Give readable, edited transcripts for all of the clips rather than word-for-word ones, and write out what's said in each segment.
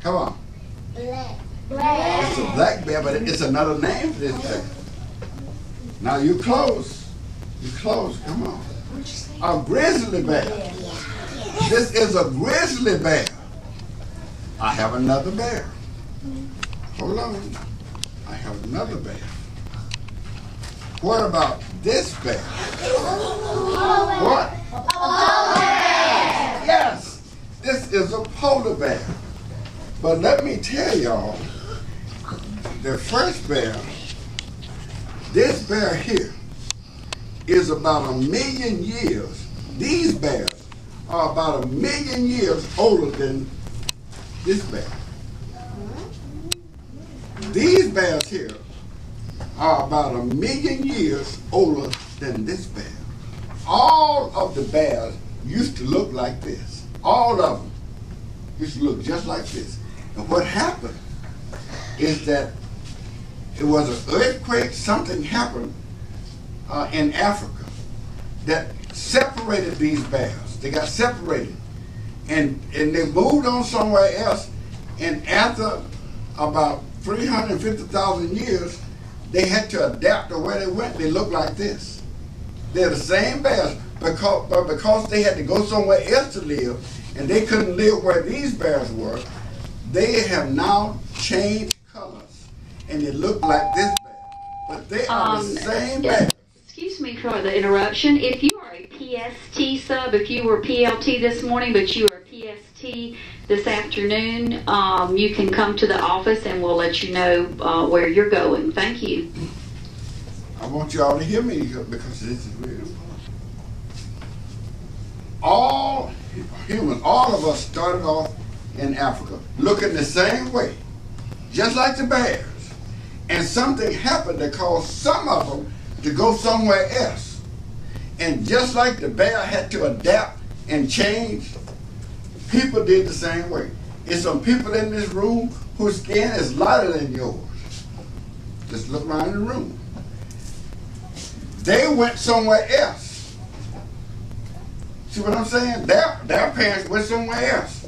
Come on. Black. It's a black bear, but it's another name for this bear. Now you close. You close. Come on. A grizzly bear. This is a grizzly bear. I have another bear. Hold on. I have another bear. What about this bear? What? A polar bear. Yes. This is a polar bear. But let me tell y'all, the first bear, this bear here, is about 1,000,000 years. These bears are about 1,000,000 years older than this bear. These bears here are about 1,000,000 years older than this bear. All of the bears used to look like this. All of them used to look just like this. And what happened is that it was an earthquake, something happened in Africa that separated these bears. They got separated. And they moved on somewhere else, and after about 350,000 years, they had to adapt to where they went. They look like this. They're the same bears, but because they had to go somewhere else to live, and they couldn't live where these bears were, they have now changed colors, and they look like this bear. But they are the same bear. Excuse me for the interruption. If you are a PST sub, if you were PLT this morning, but you are PST this afternoon, you can come to the office and we'll let you know where you're going. Thank you. I want you all to hear me because this is real important. All humans, all of us started off in Africa looking the same way, just like the bears. And something happened that caused some of them to go somewhere else. And just like the bear had to adapt and change, people did the same way. There's some people in this room whose skin is lighter than yours. Just look around the room. They went somewhere else. See what I'm saying? Their parents went somewhere else.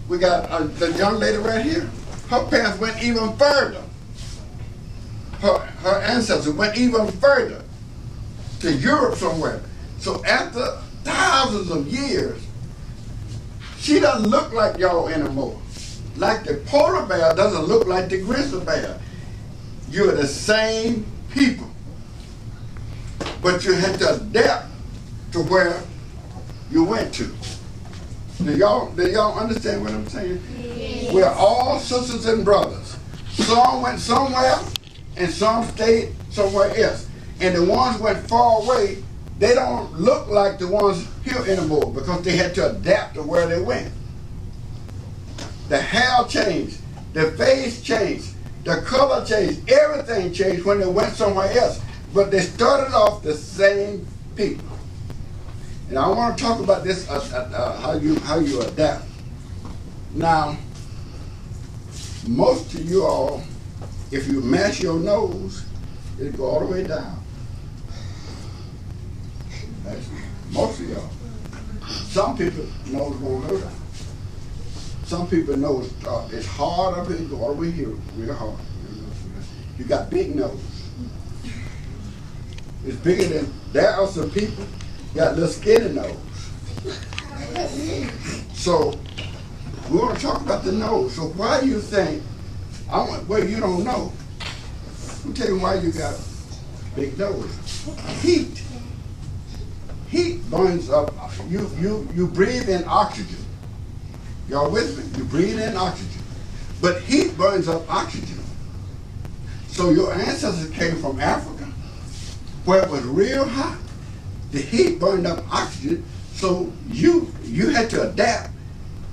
We got the young lady right here. Her parents went even further. Her ancestors went even further to Europe somewhere. So after thousands of years, she doesn't look like y'all anymore. Like the polar bear doesn't look like the grizzly bear. You're the same people. But you had to adapt to where you went to. Do y'all understand what I'm saying? Yes. We're all sisters and brothers. Some went somewhere and some stayed somewhere else. And the ones went far away, they don't look like the ones here anymore because they had to adapt to where they went. The hair changed, the face changed, the color changed, everything changed when they went somewhere else. But they started off the same people. And I want to talk about this, how you adapt. Now, most of you all, if you mash your nose, it'll go all the way down. Most of y'all. Some people nose won't go down. Some people nose it's hard up here, go all the way here, real hard. You got big nose. It's bigger than, there are some people got little skinny nose. So we want to talk about the nose. So why do you think, well, you don't know. I'll tell you why you got a big nose. Heat. Heat burns up. You breathe in oxygen. Y'all with me? You breathe in oxygen. But heat burns up oxygen. So your ancestors came from Africa, where it was real hot. The heat burned up oxygen, so you had to adapt.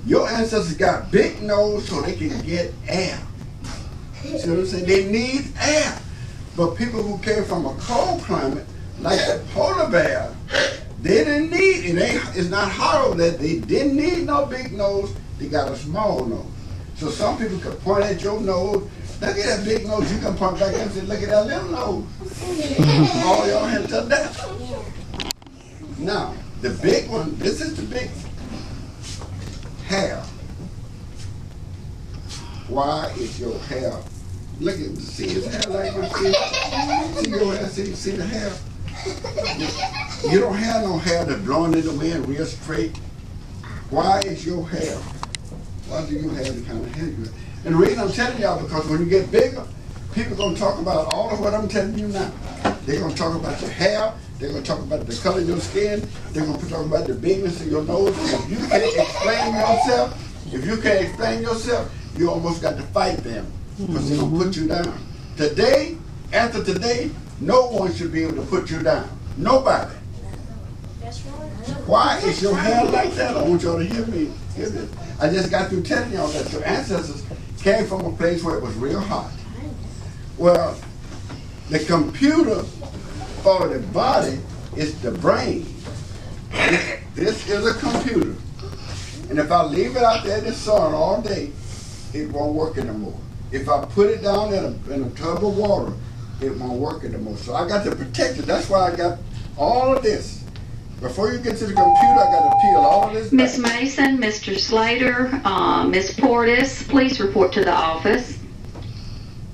Your ancestors got big nose so they can get air. See what I'm saying? They need air. But people who came from a cold climate, like the polar bear, they didn't need it. It's not hot over there. They didn't need no big nose. They got a small nose. So some people could point at your nose. Look at that big nose. You can point back and say, look at that little nose. All y'all had to adapt. Now, the big one, this is the big one. Hair. why is your hair, look at, see his hair like this, see your hair, see the hair? You don't have no hair that's blowing in the wind real straight. Why is your hair? Why do you have the kind of hair you have? And the reason I'm telling y'all, because when you get bigger, people are going to talk about all of what I'm telling you now. They're going to talk about your hair. They're going to talk about the color of your skin. They're going to talk about the bigness of your nose. If you can't explain yourself, you almost got to fight them because they're going to put you down. Today, after today, no one should be able to put you down. Nobody. That's right. Why is your hair like that? I want y'all to hear me. Hear this. I just got through telling y'all that your ancestors came from a place where it was real hot. Well, the computer for the body is the brain. This is a computer. And if I leave it out there in the sun all day, it won't work anymore. If I put it down in a tub of water, it won't work anymore. So I got to protect it. That's why I got all of this. Before you get to the computer, I got to peel all of this back. Miss Mason, Mr. Slater, Miss Portis, please report to the office.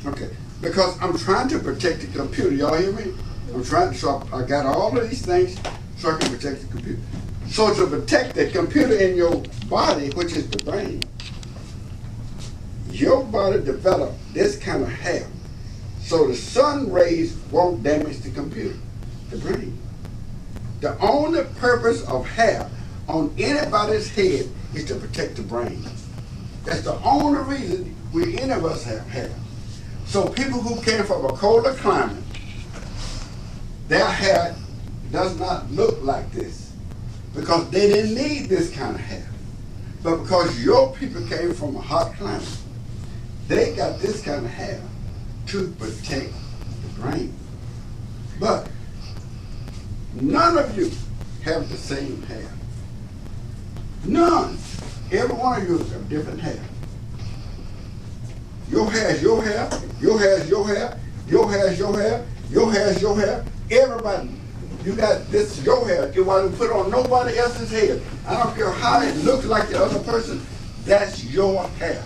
Okay, because I'm trying to protect the computer. Y'all hear me? I'm trying to, so I got all of these things so I can protect the computer. So to protect the computer in your body, which is the brain, your body developed this kind of hair. So the sun rays won't damage the computer, the brain. The only purpose of hair on anybody's head is to protect the brain. That's the only reason any of us have hair. So people who came from a colder climate, their hair does not look like this because they didn't need this kind of hair. But because your people came from a hot climate, they got this kind of hair to protect the brain. But none of you have the same hair. None. Every one of you have different hair. Your hair is your hair, your hair is your hair, your hair is your hair, your hair is your hair. Everybody, you got this your hair. You want to put on nobody else's hair. I don't care how it looks like the other person, that's your hair.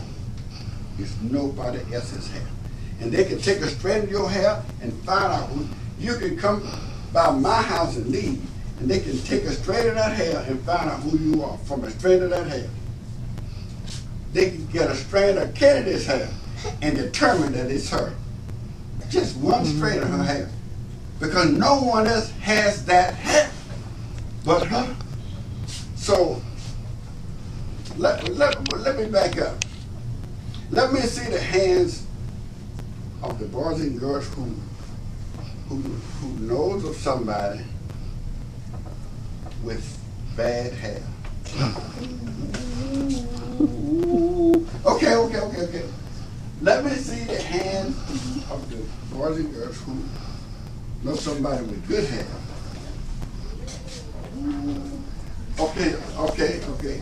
It's nobody else's hair. And they can take a strand of your hair and find out who. You can come by my house and leave, and they can take a strand of that hair and find out who you are from a strand of that hair. They can get a strand of Kennedy's hair and determine that it's her. Just one strand of her hair. Because no one else has that hair but her. So, let me back up. Let me see the hands of the boys and girls who knows of somebody with bad hair. Okay. Let me see the hands of the boys and girls who know somebody with good hair. Okay.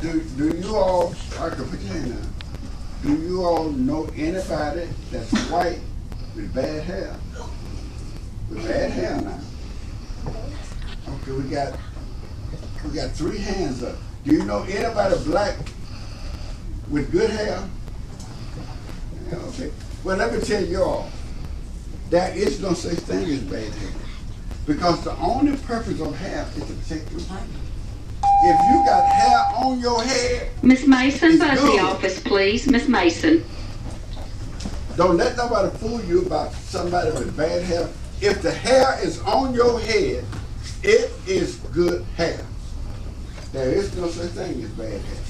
Do you all, I can put your hand down. Do you all know anybody that's white with bad hair? With bad hair now. Okay, we got 3 hands up. Do you know anybody black with good hair? Yeah, okay. Well, let me tell you all, there is no such thing as bad hair. Because the only purpose of hair is to protect your body. If you got hair on your head, Miss Mason, buzz the office, please. Miss Mason. Don't let nobody fool you about somebody with bad hair. If the hair is on your head, it is good hair. There is no such thing as bad hair.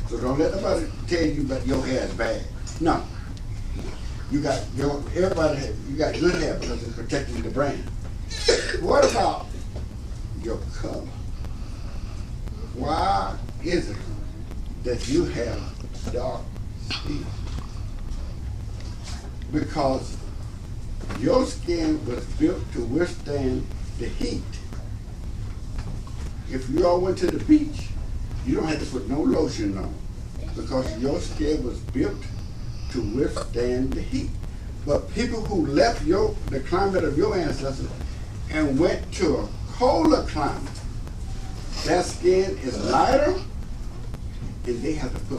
So don't let nobody tell you that your hair is bad. No. You got good hair because it's protecting the brain. What about your color? Why is it that you have dark skin? Because your skin was built to withstand the heat. If you all went to the beach, you don't have to put no lotion on because your skin was built to withstand the heat. But people who left the climate of your ancestors and went to a colder climate, their skin is lighter and they have to put